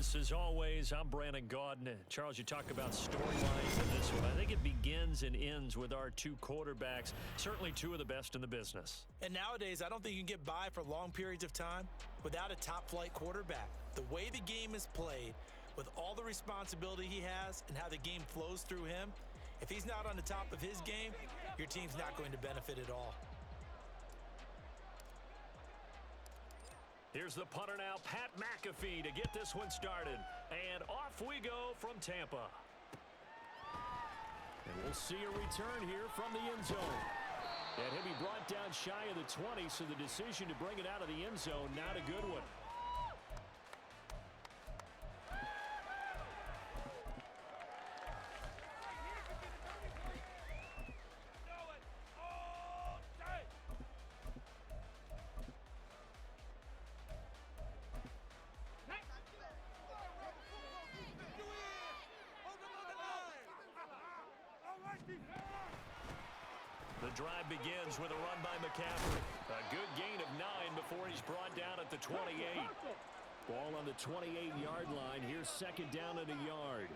Vegas, as always, I'm Brandon Gaudin. Charles, you talk about storylines in this one. I think it begins and ends with our two quarterbacks, certainly two of the best in the business. And nowadays, I don't think you can get by for long periods of time without a top-flight quarterback. The way the game is played, with all the responsibility he has and how the game flows through him, if he's not on the top of his game, your team's not going to benefit at all. Here's the punter now, Pat McAfee, to get this one started. And off we go from Tampa. And we'll see a return here from the end zone. And he'll be brought down shy of the 20, so the decision to bring it out of the end zone, not a good one. The drive begins with a run by McCaffrey. A good gain of 9 before he's brought down at the 28. Ball on the 28-yard line. Here's second down and a yard.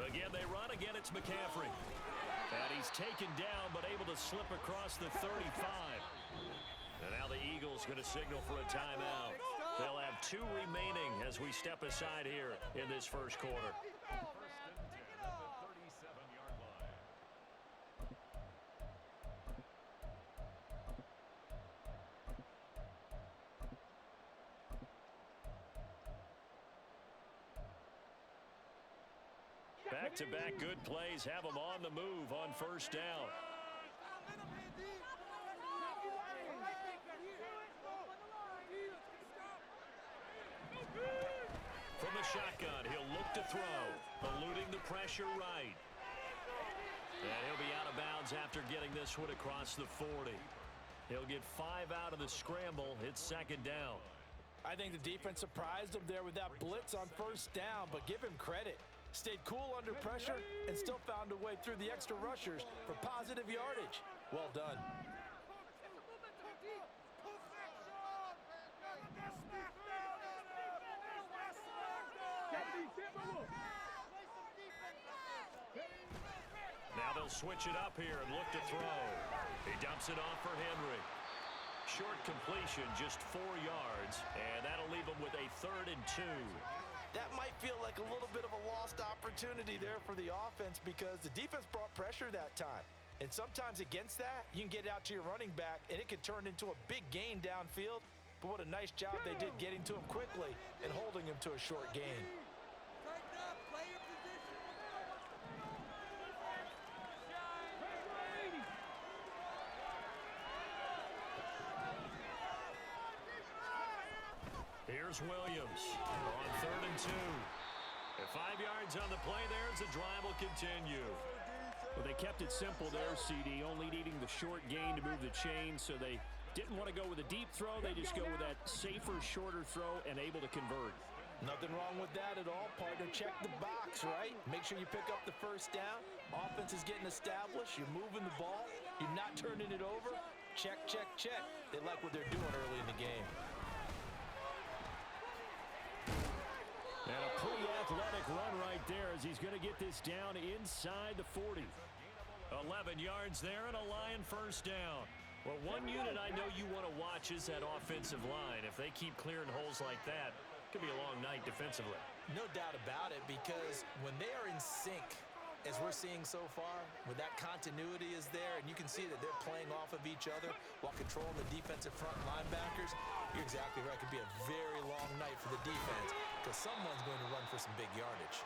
Again, they run. Again, it's McCaffrey. And he's taken down, but able to slip across the 35. And now the Eagles going to signal for a timeout. They'll have 2 remaining as we step aside here in this first quarter. Back-to-back good plays have them on the move on first down. From the shotgun, he'll look to throw, eluding the pressure right. And he'll be out of bounds after getting this one across the 40. He'll get 5 out of the scramble. It's second down. I think the defense surprised him there with that blitz on first down, but give him credit. Stayed cool under pressure and still found a way through the extra rushers for positive yardage. Well done. Now they'll switch it up here and look to throw. He dumps it off for Henry. Short completion, just 4 yards, and that'll leave him with a 3rd and 2. That might feel like a little bit of a lost opportunity there for the offense because the defense brought pressure that time. And sometimes against that, you can get out to your running back, and it can turn into a big gain downfield. But what a nice job they did getting to him quickly and holding him to a short gain. Here's Williams on 3rd and 2. And 5 yards on the play there as the drive will continue. Well, they kept it simple there, CD, only needing the short gain to move the chain, so they didn't want to go with a deep throw. They just go with that safer, shorter throw and able to convert. Nothing wrong with that at all, partner. Check the box, right? Make sure you pick up the first down. Offense is getting established. You're moving the ball. You're not turning it over. Check, check, check. They like what they're doing early in the game. And a pretty athletic run right there as he's going to get this down inside the 40. 11 yards there and a Lion first down. Well, one unit I know you want to watch is that offensive line. If they keep clearing holes like that, it could be a long night defensively. No doubt about it, because when they are in sync, as we're seeing so far, when that continuity is there and you can see that they're playing off of each other while controlling the defensive front linebackers, you're exactly right. It could be a very long night for the defense because someone's going to run for some big yardage.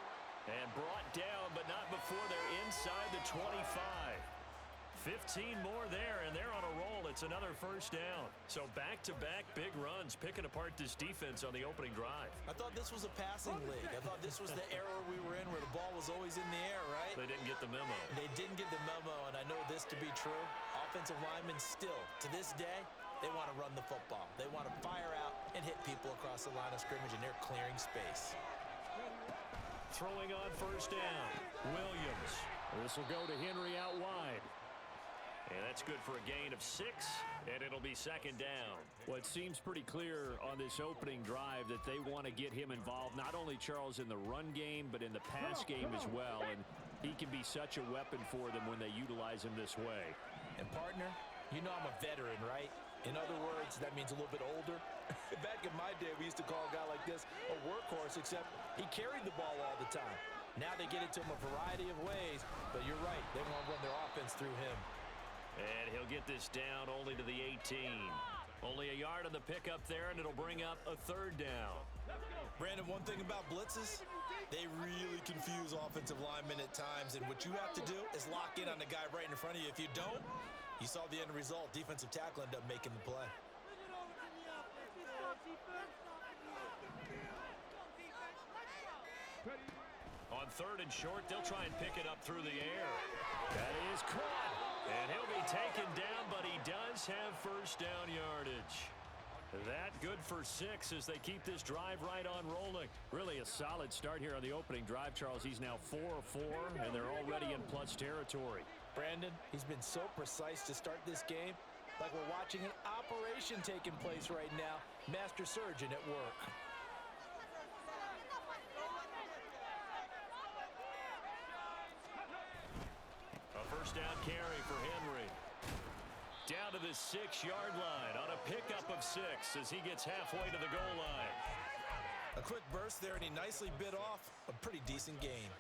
And brought down, but not before they're inside the 25. 15 more there, and they're on a roll. It's another first down. So back-to-back big runs, picking apart this defense on the opening drive. I thought this was a passing league. I thought this was the era we were in where the ball was always in the air, right? They didn't get the memo. They didn't get the memo, and I know this to be true. Offensive linemen still, to this day, they want to run the football. They want to fire out and hit people across the line of scrimmage, and they're clearing space. Throwing on first down, Williams. This will go to Henry out wide. And that's good for a gain of 6, and it'll be second down. Well, it seems pretty clear on this opening drive that they want to get him involved, not only, Charles, in the run game, but in the pass game as well. And he can be such a weapon for them when they utilize him this way. And, partner, you know I'm a veteran, right? In other words, that means a little bit older. Back in my day, we used to call a guy like this a workhorse, except he carried the ball all the time. Now they get it to him a variety of ways, but you're right. They want to run their offense through him. And he'll get this down only to the 18. Only a yard on the pickup there, and it'll bring up a third down. Brandon, one thing about blitzes, they really confuse offensive linemen at times, and what you have to do is lock in on the guy right in front of you. If you don't, you saw the end result. Defensive tackle ended up making the play. On third and short, they'll try and pick it up through the air. That is caught. And he'll be taken down, but he does have first down yardage. That good for 6 as they keep this drive right on rolling. Really a solid start here on the opening drive, Charles. He's now 4 of 4, and they're already in plus territory. Brandon, he's been so precise to start this game, like we're watching an operation taking place right now. Master surgeon at work. A first down carry for Henry. Down to the 6-yard line on a pickup of 6 as he gets halfway to the goal line. A quick burst there, and he nicely bit off a pretty decent gain.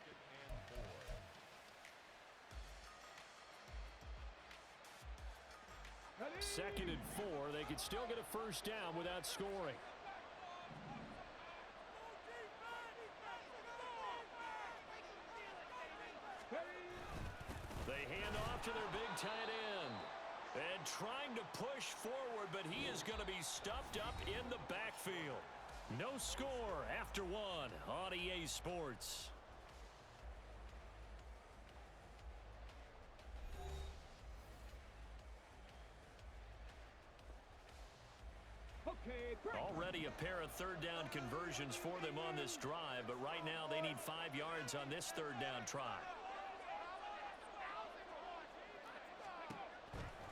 Second and 4. They could still get a first down without scoring. They hand off to their big tight end. And trying to push forward, but he is going to be stuffed up in the backfield. No score after 1 on EA Sports. Already a pair of third down conversions for them on this drive, but right now they need 5 yards on this third down try.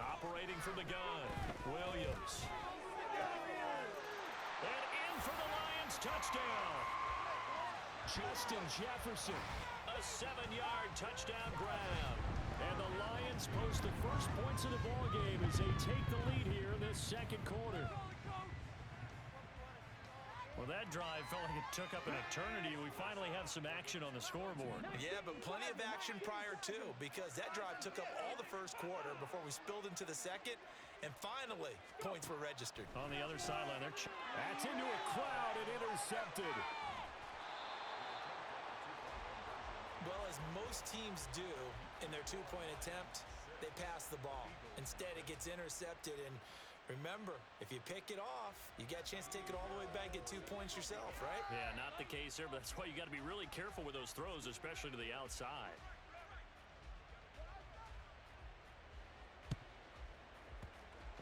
Operating from the gun, Williams. And in for the Lions, touchdown. Justin Jefferson, a 7-yard touchdown grab. And the Lions post the first points of the ballgame as they take the lead here in this second quarter. Well, that drive felt like it took up an eternity. We finally have some action on the scoreboard. Yeah, but plenty of action prior to, because that drive took up all the first quarter before we spilled into the second, and finally, points were registered. On the other sideline, that's into a crowd and intercepted. Well, as most teams do in their two-point attempt, they pass the ball. Instead, it gets intercepted, and remember, if you pick it off, you got a chance to take it all the way back, get 2 points yourself, right? Yeah, not the case there, but that's why you got to be really careful with those throws, especially to the outside.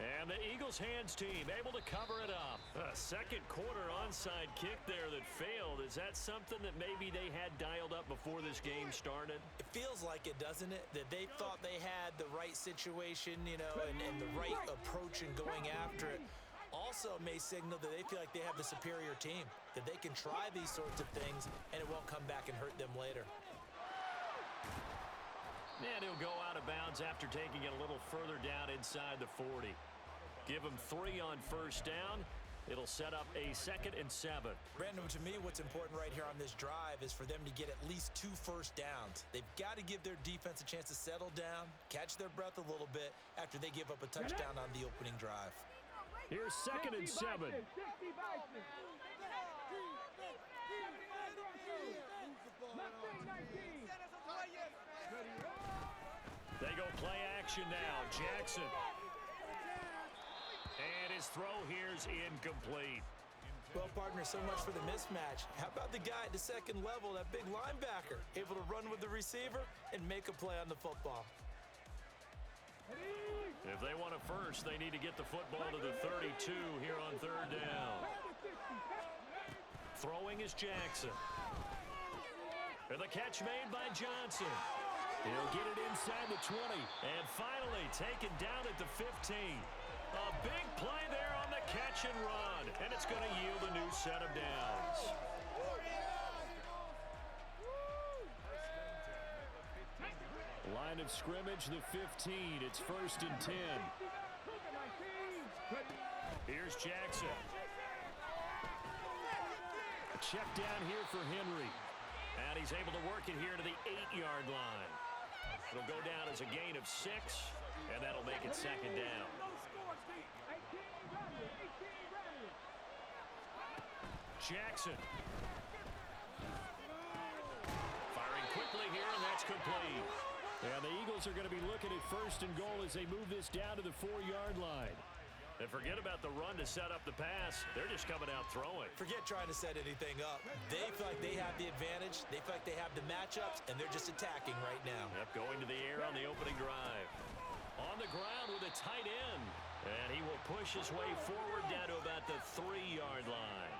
And the Eagles hands team able to cover it up. A second quarter onside kick there that failed. Is that something that maybe they had dialed up before this game started? It feels like it, doesn't it? That they thought they had the right situation, you know, and the right approach in going after it. Also may signal that they feel like they have the superior team, that they can try these sorts of things and it won't come back and hurt them later. And he'll go out of bounds after taking it a little further down inside the 40. Give him 3 on first down. It'll set up a 2nd and 7. Brandon, to me, what's important right here on this drive is for them to get at least 2 first downs. They've got to give their defense a chance to settle down, catch their breath a little bit after they give up a touchdown on the opening drive. Here's 2nd and 7. They go play action now. Jackson. And his throw here's incomplete. Well, partner, so much for the mismatch. How about the guy at the second level, that big linebacker, able to run with the receiver and make a play on the football? If they want a first, they need to get the football to the 32 here on third down. Throwing is Jackson. And the catch made by Johnson. He'll get it inside the 20. And finally taken down at the 15. A big play there on the catch and run. And it's going to yield a new set of downs. Line of scrimmage, the 15. It's 1st and 10. Here's Jackson. Check down here for Henry. And he's able to work it here to the 8-yard line. It'll go down as a gain of 6, and that'll make it 2nd down. Jackson. Firing quickly here, and that's complete. And the Eagles are going to be looking at 1st and goal as they move this down to the 4-yard line. And forget about the run to set up the pass. They're just coming out throwing. Forget trying to set anything up. They feel like they have the advantage. They feel like they have the matchups, and they're just attacking right now. Yep, going to the air on the opening drive. On the ground with a tight end. And he will push his way forward down to about the 3-yard line.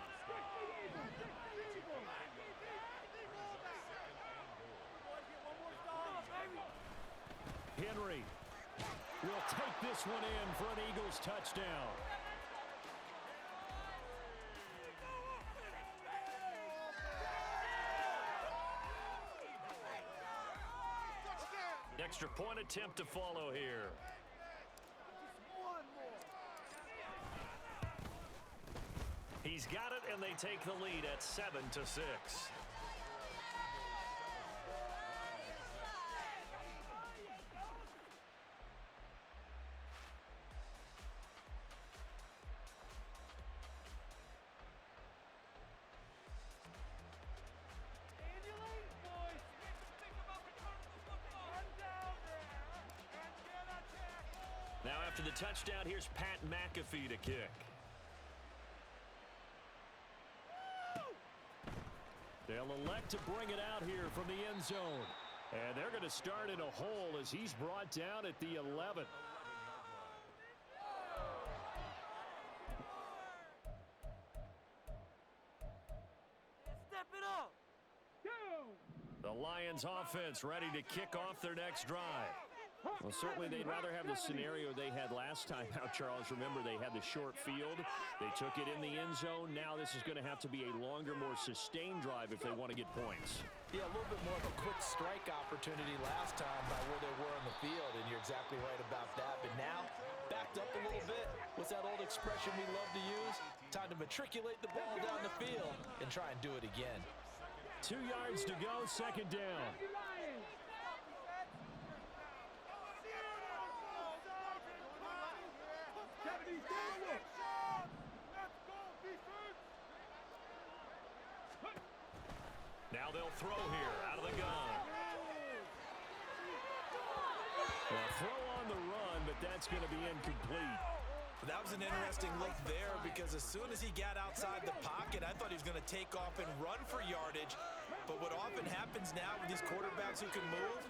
Henry will take this one in for an Eagles touchdown. Extra point attempt to follow here. He's got it, and they take the lead at 7-6. Now after the touchdown, here's Pat McAfee to kick. They'll elect to bring it out here from the end zone. And they're going to start in a hole as he's brought down at the 11. Step it up. The Lions offense ready to kick off their next drive. Well, certainly they'd rather have the scenario they had last time out, Charles. Remember, they had the short field. They took it in the end zone. Now this is going to have to be a longer, more sustained drive if they want to get points. Yeah, a little bit more of a quick strike opportunity last time by where they were on the field, and you're exactly right about that. But now, backed up a little bit. What's that old expression we love to use? Time to matriculate the ball down the field and try and do it again. 2 yards to go, 2nd down. Now they'll throw here out of the gun. A throw on the run, but that's going to be incomplete. That was an interesting look there because as soon as he got outside the pocket, I thought he was going to take off and run for yardage. But what often happens now with these quarterbacks who can move,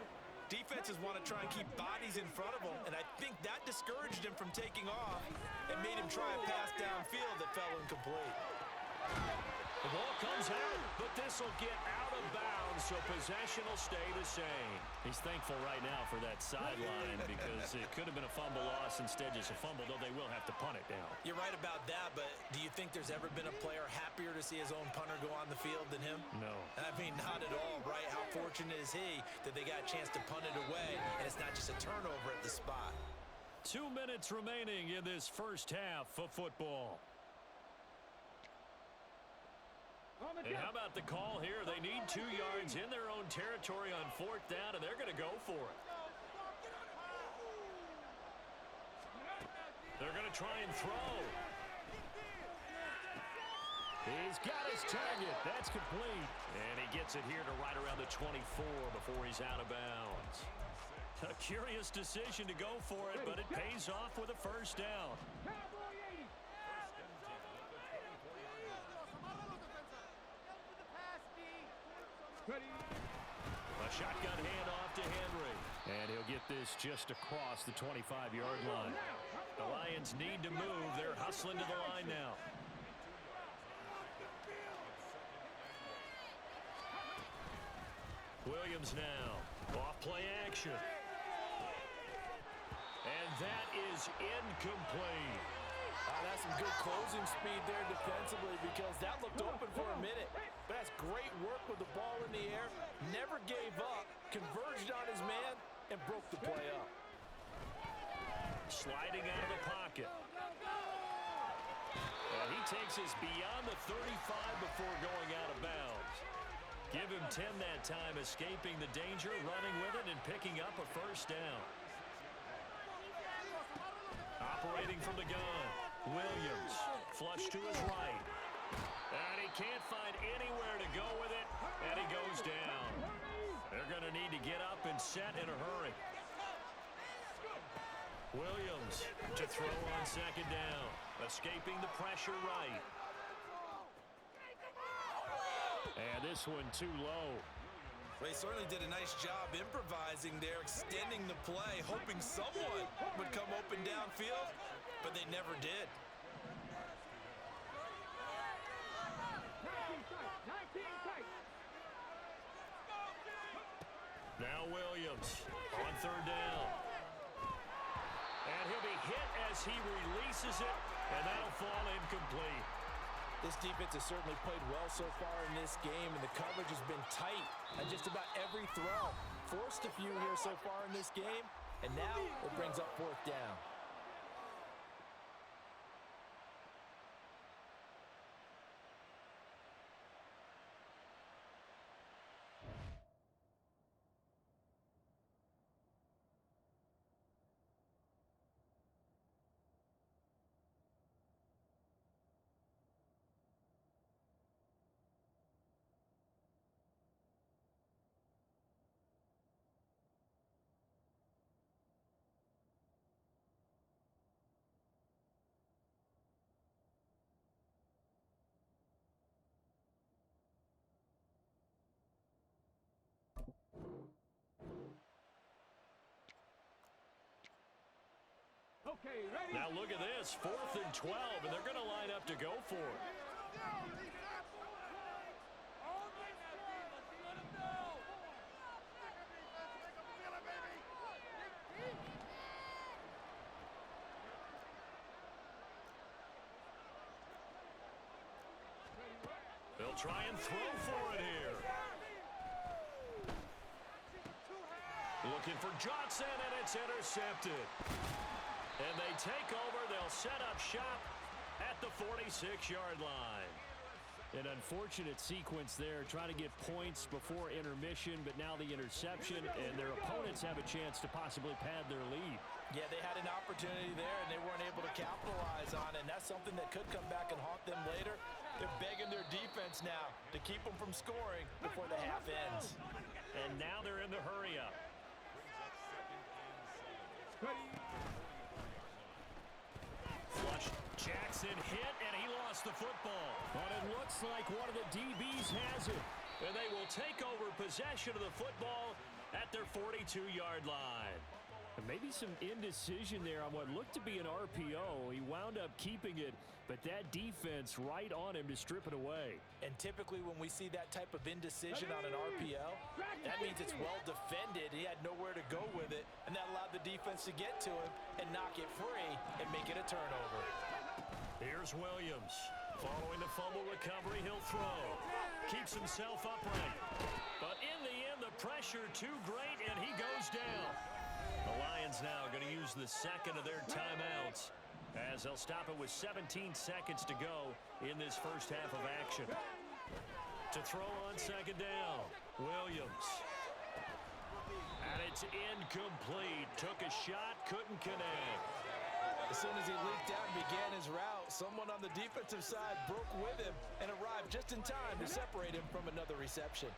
defenses want to try and keep bodies in front of them, and I think that discouraged him from taking off and made him try a pass downfield that fell incomplete. The ball comes out, but this will get out of bounds, so possession will stay the same. He's thankful right now for that sideline because it could have been a fumble loss, instead just a fumble, though they will have to punt it down. You're right about that, but do you think there's ever been a player happier to see his own punter go on the field than him? No. I mean, not at all, right? How fortunate is he that they got a chance to punt it away, and it's not just a turnover at the spot. 2 minutes remaining in this first half of football. And how about the call here? They need 2 yards in their own territory on 4th down, and they're going to go for it. They're going to try and throw. He's got his target. That's complete. And he gets it here to right around the 24 before he's out of bounds. A curious decision to go for it, but it pays off with a first down. A shotgun handoff to Henry. And he'll get this just across the 25-yard line. The Lions need to move. They're hustling to the line now. Williams now. Off play action. And that is incomplete. That's some good closing speed there defensively because that looked open for a minute. But that's great work with the ball in the air. Never gave up, converged on his man, and broke the play up. Sliding out of the pocket. And he takes us beyond the 35 before going out of bounds. Give him 10 that time, escaping the danger, running with it, and picking up a first down. Operating from the gun, Williams, flush to his right. And he can't find anywhere to go with it, and he goes down. They're going to need to get up and set in a hurry. Williams to throw on second down, escaping the pressure right. And this one too low. Well, he certainly did a nice job improvising there, extending the play, hoping someone would come open downfield, but they never did. Now Williams on third down. And he'll be hit as he releases it, and that'll fall incomplete. This defense has certainly played well so far in this game, and the coverage has been tight on just about every throw. Forced a few here so far in this game, and now it brings up fourth down. Okay, ready? Now look at this, 4th and 12, and they're going to line up to go for it. They'll try and throw for it here. Looking for Johnson, and it's intercepted. And they take over. They'll set up shop at the 46-yard line. An unfortunate sequence there, trying to get points before intermission, but now the interception, and their opponents have a chance to possibly pad their lead. Yeah, they had an opportunity there, and they weren't able to capitalize on it, and that's something that could come back and haunt them later. They're begging their defense now to keep them from scoring before the half ends. And now they're in the hurry-up. Flush, Jackson hit, and he lost the football. But it looks like one of the DBs has it. And they will take over possession of the football at their 42-yard line. And maybe some indecision there on what looked to be an RPO. He wound up keeping it, but that defense right on him to strip it away. And typically when we see that type of indecision on an RPO, that means it's well defended. He had nowhere to go with it, and that allowed the defense to get to him and knock it free and make it a turnover. Here's Williams. Following the fumble recovery, he'll throw. Keeps himself upright. But in the end, the pressure too great, and he goes down. The Lions now going to use the second of their timeouts as they'll stop it with 17 seconds to go in this first half of action. To throw on second down, Williams. And it's incomplete. Took a shot, couldn't connect. As soon as he leaked out and began his route, someone on the defensive side broke with him and arrived just in time to separate him from another reception.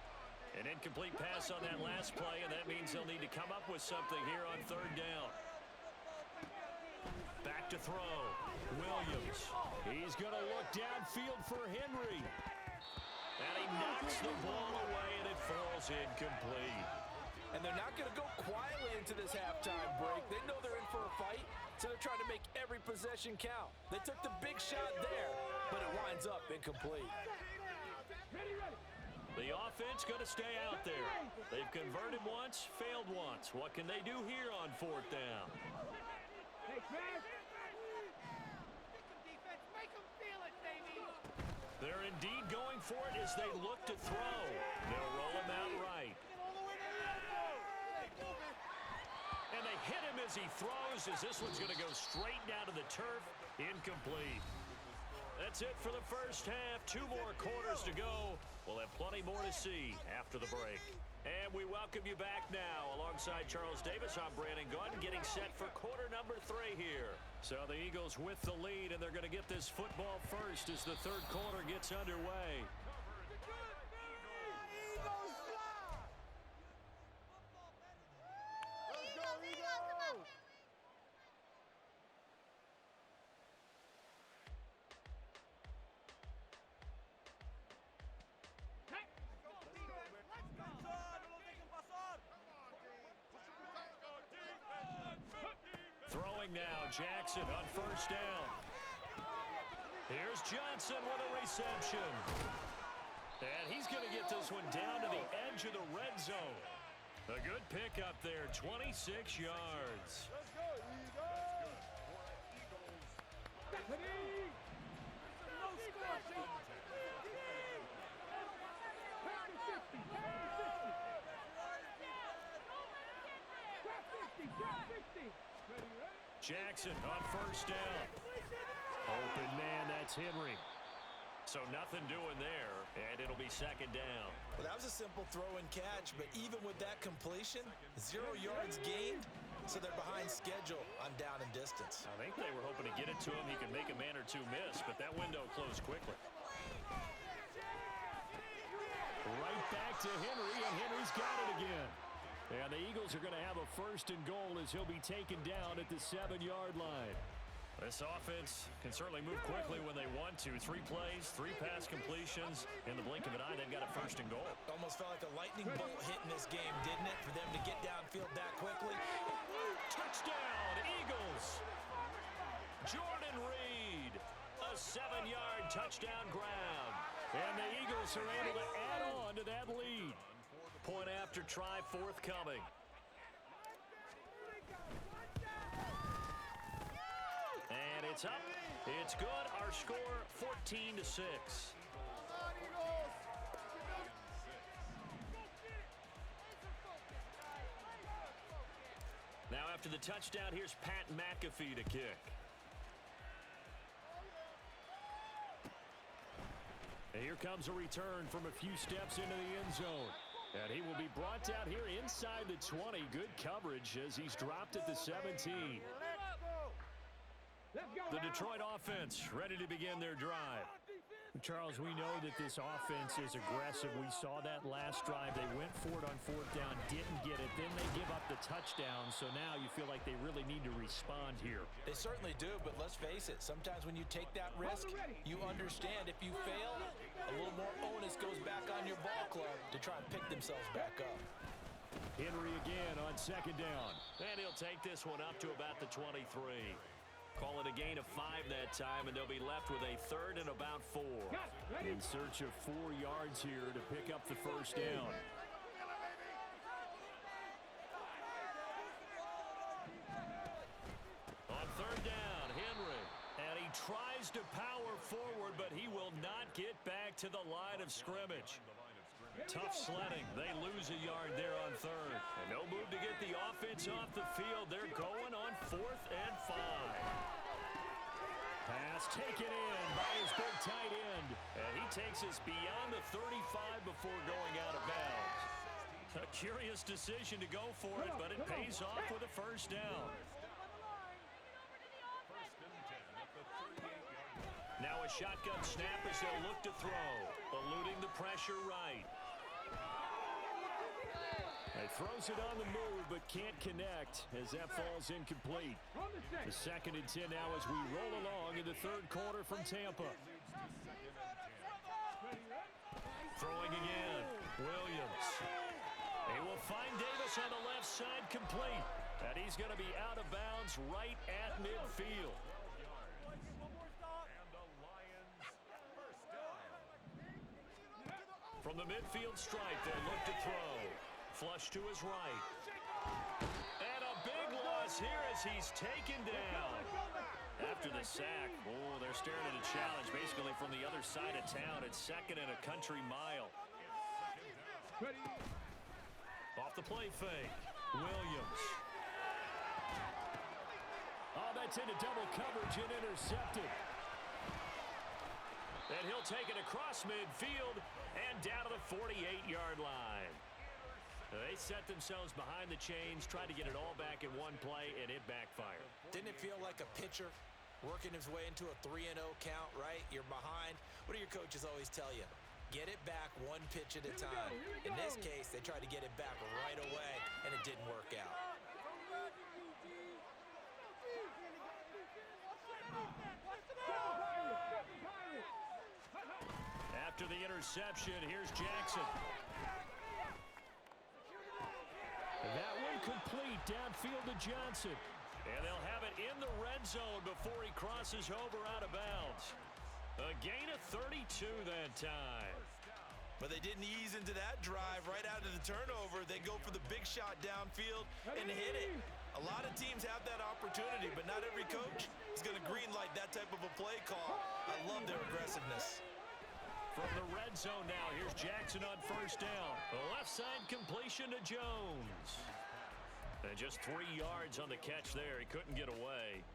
An incomplete pass on that last play, and that means they'll need to come up with something here on third down. Back to throw. Williams. He's going to look downfield for Henry. And he knocks the ball away, and it falls incomplete. And they're not going to go quietly into this halftime break. They know they're in for a fight, so they're trying to make every possession count. They took the big shot there, but it winds up incomplete. The offense going to stay out there. They've converted once, failed once. What can they do here on 4th down? They're indeed going for it as they look to throw. They'll roll him out right. And they hit him as he throws, as this one's going to go straight down to the turf. Incomplete. That's it for the first half. 2 more quarters to go. We'll have plenty more to see after the break. And we welcome you back now. Alongside Charles Davis, I'm Brandon Gordon, getting set for quarter number 3 here. So the Eagles with the lead, and they're going to get this football first as the 3rd quarter gets underway. Throwing now, Jackson on 1st down. Here's Johnson with a reception. And he's going to get this one down to the edge of the red zone. A good pickup there, 26 yards. Let's go, Eagles! No score, team! 50. Jackson on 1st down. Open man, that's Henry. So nothing doing there, and it'll be 2nd down. Well, that was a simple throw and catch, but even with that completion, 0 yards gained, so they're behind schedule on down and distance. I think they were hoping to get it to him. He could make a man or 2 miss, but that window closed quickly. Right back to Henry, and Henry's got it again. And the Eagles are going to have a 1st and goal as he'll be taken down at the 7-yard line. This offense can certainly move quickly when they want to. 3 plays, 3 pass completions. In the blink of an eye, they've got a 1st and goal. Almost felt like a lightning bolt hit in this game, didn't it? For them to get downfield that quickly. Touchdown, Eagles! Jordan Reed, a 7-yard touchdown grab. And the Eagles are able to add on to that lead. Point after try forthcoming. And it's up. It's good. Our score 14-6. Now after the touchdown, here's Pat McAfee to kick. And here comes a return from a few steps into the end zone. And he will be brought down here inside the 20. Good coverage as he's dropped at the 17. The Detroit offense ready to begin their drive. Charles, we know that this offense is aggressive. We saw that last drive. They went for it on 4th down, didn't get it. Then they give up the touchdown. So now you feel like they really need to respond here. They certainly do, but let's face it. Sometimes when you take that risk, you understand if you fail, a little more onus goes back on your ball club to try and pick themselves back up. Henry again on 2nd down. And he'll take this one up to about the 23. Call it a gain of 5 that time, and they'll be left with a 3rd and about 4. In search of 4 yards here to pick up the 1st down. On 3rd down, Henry. And he tries to power forward, but he will not get back to the line of scrimmage. Tough sledding. They lose a yard there on 3rd. And no move to get the offense off the field. They're going on 4th and 5. Pass taken in by his big tight end. And he takes us beyond the 35 before going out of bounds. A curious decision to go for it, but it pays off with a 1st down. Now a shotgun snap as they'll look to throw. Eluding the pressure right. He throws it on the move, but can't connect as that falls incomplete. The 2nd and 10 now as we roll along in the 3rd quarter from Tampa. Throwing again, Williams. He will find Davis on the left side complete. And he's going to be out of bounds right at midfield. From the midfield stripe, they look to throw. Flush to his right. And a big loss here as he's taken down. After the sack, they're staring at a challenge basically from the other side of town. It's second and a country mile. Off the play fake. Williams. Oh, that's into double coverage and intercepted. And he'll take it across midfield and down to the 48-yard line. They set themselves behind the chains, tried to get it all back in one play, and it backfired. Didn't it feel like a pitcher working his way into a 3-0 count, right? You're behind. What do your coaches always tell you? Get it back one pitch at a time. In this case, they tried to get it back right away, and it didn't work out. After the interception, here's Jackson. That one complete downfield to Johnson. And they'll have it in the red zone before he crosses over out of bounds. A gain of 32 that time. But they didn't ease into that drive right out of the turnover. They go for the big shot downfield and hit it. A lot of teams have that opportunity, but not every coach is going to greenlight that type of a play call. I love their aggressiveness. From the red zone now, here's Jackson on first down. The left side completion to Jones. And just 3 yards on the catch there. He couldn't get away.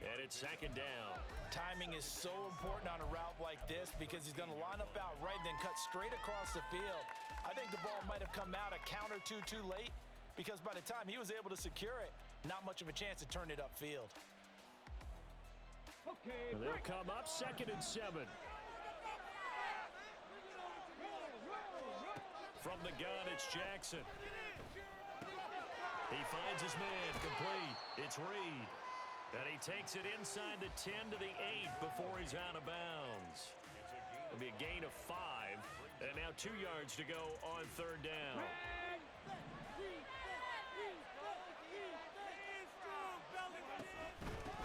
And it's second down. Timing is so important on a route like this because he's going to line up out right and then cut straight across the field. I think the ball might have come out a count or two too late because by the time he was able to secure it, not much of a chance to turn it upfield. Okay, they'll come up second and 7. From the gun, it's Jackson. He finds his man, complete. It's Reed. And he takes it inside the 10 to the 8 before he's out of bounds. It'll be a gain of 5. And now 2 yards to go on third down.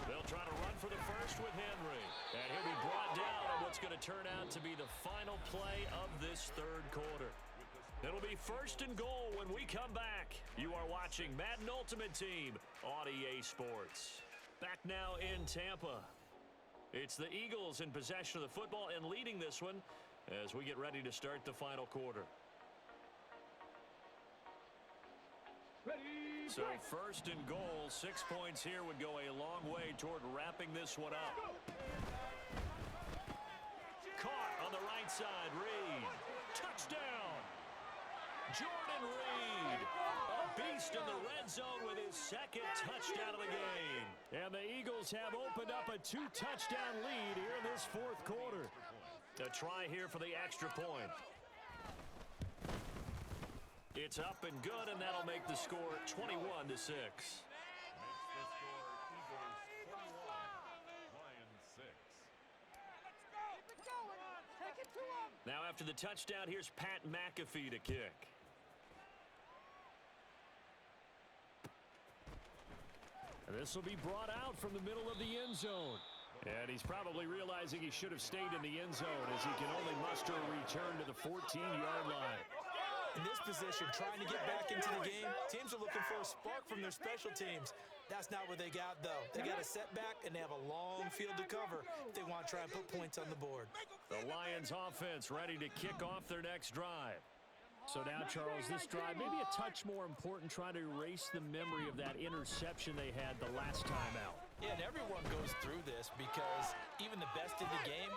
They'll try to run for the first with Henry. And he'll be brought down on what's going to turn out to be the final play of this third quarter. It'll be first and goal when we come back. You are watching Madden Ultimate Team on EA Sports. Back now in Tampa. It's the Eagles in possession of the football and leading this one as we get ready to start the final quarter. So first and goal, 6 points here would go a long way toward wrapping this one up. Caught on the right side, Reed. Touchdown! Jordan Reed, a beast in the red zone with his second touchdown of the game. And the Eagles have opened up a 2-touchdown lead here in this fourth quarter. A try here for the extra point. It's up and good, and that'll make the score 21-6. Now after the touchdown, here's Pat McAfee to kick. And this will be brought out from the middle of the end zone. And he's probably realizing he should have stayed in the end zone as he can only muster a return to the 14-yard line. In this position, trying to get back into the game, teams are looking for a spark from their special teams. That's not what they got, though. They got a setback, and they have a long field to cover if they want to try and put points on the board. The Lions offense ready to kick off their next drive. So now, Charles, this drive maybe a touch more important, trying to erase the memory of that interception they had the last time out. Yeah, and everyone goes through this because even the best in the game,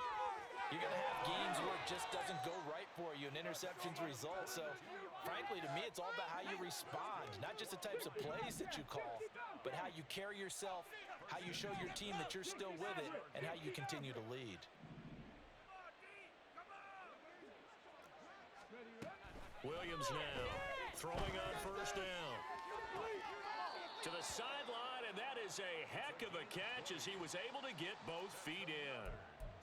you're going to have games where it just doesn't go right for you and interceptions result. So, frankly, to me, it's all about how you respond, not just the types of plays that you call, but how you carry yourself, how you show your team that you're still with it, and how you continue to lead. Williams now throwing on first down. To the sideline, and that is a heck of a catch as he was able to get both feet in.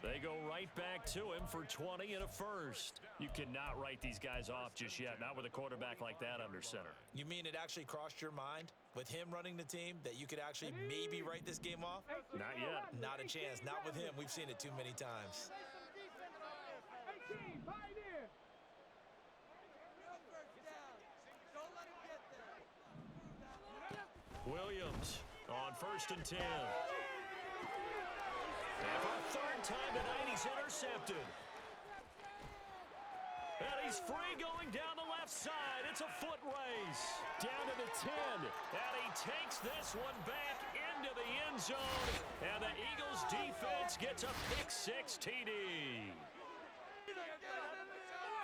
They go right back to him for 20 and a first. You cannot write these guys off just yet, not with a quarterback like that under center. You mean it actually crossed your mind with him running the team that you could actually maybe write this game off? Not yet. Not a chance. Not with him. We've seen it too many times. on 1st and 10. And for a third time tonight, he's intercepted. And he's free going down the left side. It's a foot race. Down to the 10. And he takes this one back into the end zone. And the Eagles defense gets a pick-6 TD.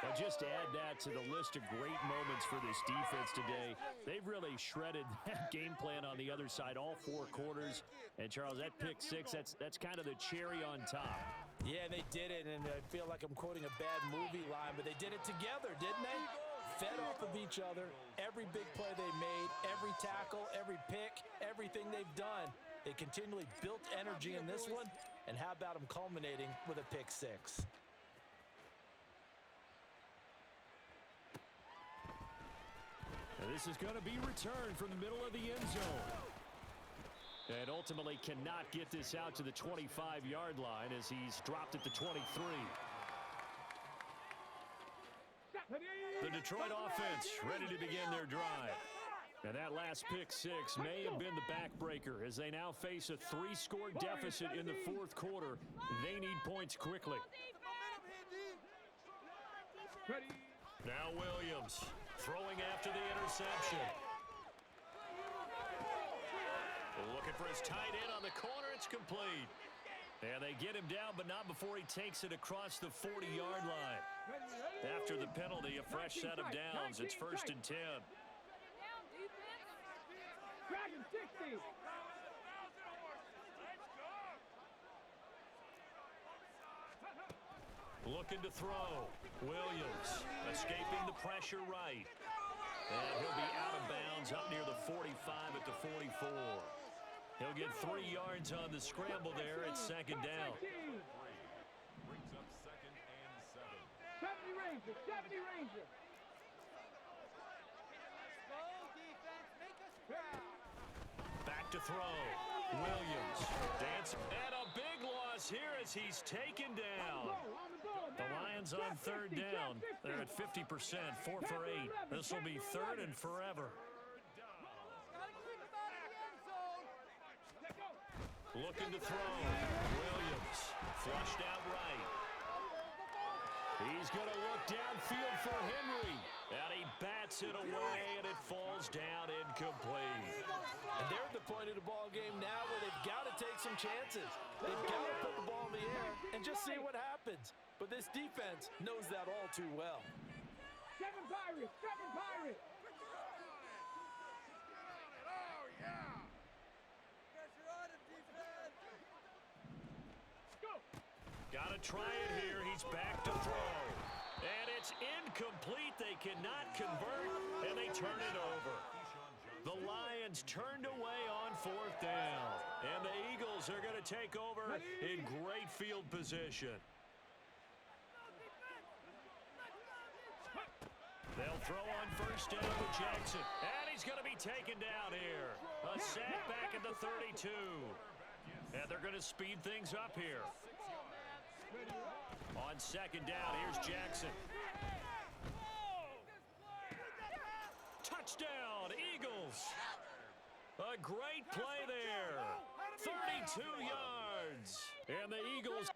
Well, just to add that to the list of great moments for this defense today, they've really shredded that game plan on the other side all 4 quarters. And, Charles, that pick-6, that's kind of the cherry on top. Yeah, they did it, and I feel like I'm quoting a bad movie line, but they did it together, didn't they? Fed off of each other, every big play they made, every tackle, every pick, everything they've done. They continually built energy in this one, and how about them culminating with a pick-6? And this is going to be returned from the middle of the end zone. And ultimately cannot get this out to the 25-yard line as he's dropped at the 23. The Detroit offense ready to begin their drive. And that last pick-6 may have been the backbreaker as they now face a 3-score deficit in the 4th quarter. They need points quickly. Now Williams throwing after the interception. Looking for his tight end on the corner. It's complete. And they get him down, but not before he takes it across the 40-yard line. After the penalty, a fresh set of downs. It's 1st and 10. Looking to throw. Williams escaping the pressure right. And he'll be out of bounds up near the 45 at the 44. He'll get 3 yards on the scramble there. It's 2nd down. Brings up 2nd and 7. 70 Rangers, 70 Rangers. Go defense, make us proud. Back to throw. Williams dancing. And a big loss here as he's taken down. The Lions on 3rd down. They're at 50%, 4 for 8. This will be 3rd and forever. Looking to throw. Williams flushed out right. He's going to look downfield for Henry. And he bats it away, and it falls down incomplete. And they're at the point of the ball game now where they've got to take some chances. They've got to put the ball in the air and just see what happens. But this defense knows that all too well. 7 Pirates, 7 Pirates. Oh, yeah. Pressure on him, defense. Go. Got to try it here. He's back to throw. And it's incomplete. They cannot convert, and they turn it over. The Lions turned away on 4th down. And the Eagles are going to take over in great field position. They'll throw on 1st down with Jackson. And he's going to be taken down here. A sack back at the 32. And they're going to speed things up here. On 2nd down, here's Jackson. Touchdown, Eagles. A great play there. 32 yards. And the Eagles